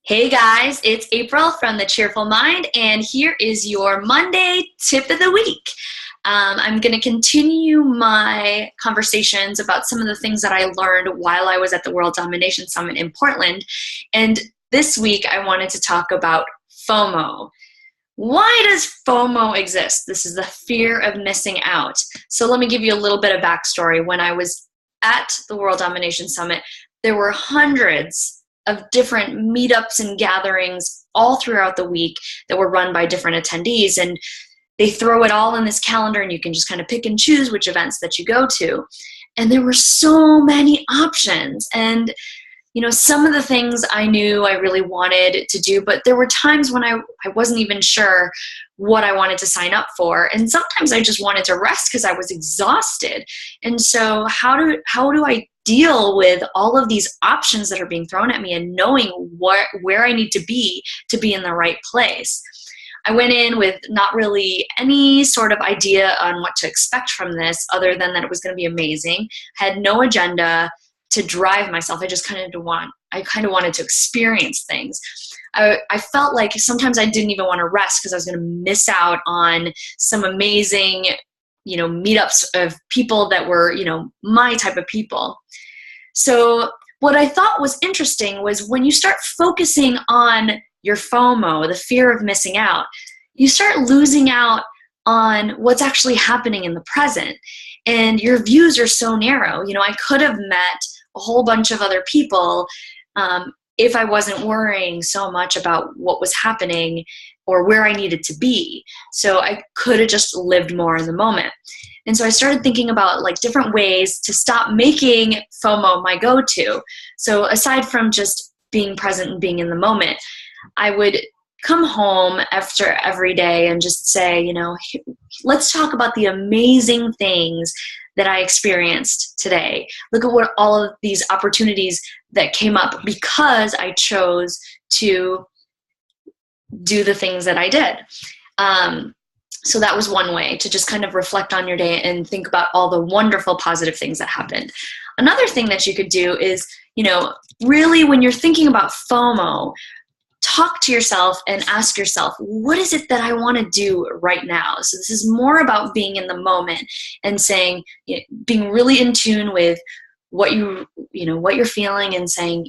Hey guys, it's April from The Cheerful Mind, and here is your Monday tip of the week. I'm going to continue my conversations about some of the things that I learned while I was at the World Domination Summit in Portland. And this week I wanted to talk about FOMO. Why does FOMO exist? This is the fear of missing out. So let me give you a little bit of backstory. When I was at the World Domination Summit, there were hundreds of different meetups and gatherings all throughout the week that were run by different attendees, and they throw it all in this calendar and you can just kind of pick and choose which events that you go to. And there were so many options, and some of the things I knew I really wanted to do, but there were times when I wasn't even sure what I wanted to sign up for, and sometimes I just wanted to rest because I was exhausted. And so how do I deal with all of these options that are being thrown at me and knowing where I need to be in the right place? I went in with not really any sort of idea on what to expect from this other than that it was going to be amazing. Had no agenda to drive myself. I kind of wanted to experience things. I felt like sometimes I didn't even want to rest because I was going to miss out on some amazing meetups of people that were, my type of people. So what I thought was interesting was when you start focusing on your FOMO, the fear of missing out, you start losing out on what's actually happening in the present. And your views are so narrow. I could have met a whole bunch of other people if I wasn't worrying so much about what was happening or where I needed to be. So I could have just lived more in the moment. And so I started thinking about different ways to stop making FOMO my go-to. So aside from just being present and being in the moment, I would come home after every day and just say, let's talk about the amazing things that I experienced today. Look at what all of these opportunities that came up because I chose to do the things that I did. So that was one way to just kind of reflect on your day and think about all the wonderful positive things that happened. Another thing that you could do is, really when you're thinking about FOMO, talk to yourself and ask yourself, what is it that I want to do right now? So this is more about being in the moment and saying, being really in tune with what you're feeling and saying,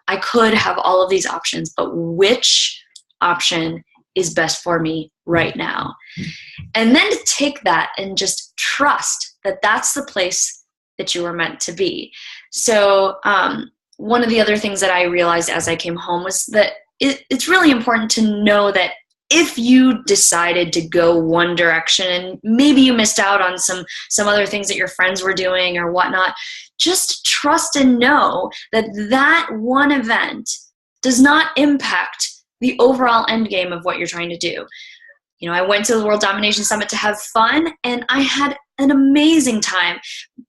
I could have all of these options, but which option is best for me right now? And then to take that and just trust that that's the place that you were meant to be. So one of the other things that I realized as I came home was that it's really important to know that if you decided to go one direction and maybe you missed out on some other things that your friends were doing or whatnot, just trust and know that that one event does not impact the overall end game of what you're trying to do. I went to the World Domination Summit to have fun, and I had an amazing time.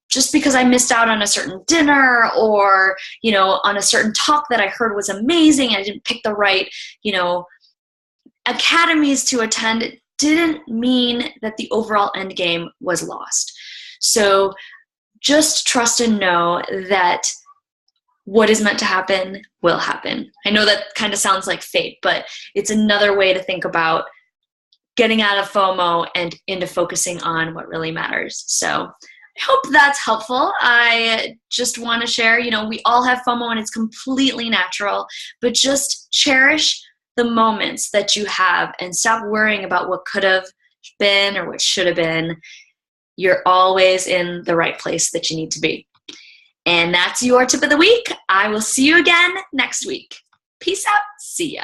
Just because I missed out on a certain dinner or, on a certain talk that I heard was amazing, I didn't pick the right, academies to attend, it didn't mean that the overall end game was lost. So just trust and know that what is meant to happen will happen. I know that kind of sounds like fate, but it's another way to think about getting out of FOMO and into focusing on what really matters. So I hope that's helpful. I just want to share, we all have FOMO and it's completely natural, but just cherish the moments that you have and stop worrying about what could have been or what should have been. You're always in the right place that you need to be. And that's your tip of the week. I will see you again next week. Peace out. See ya.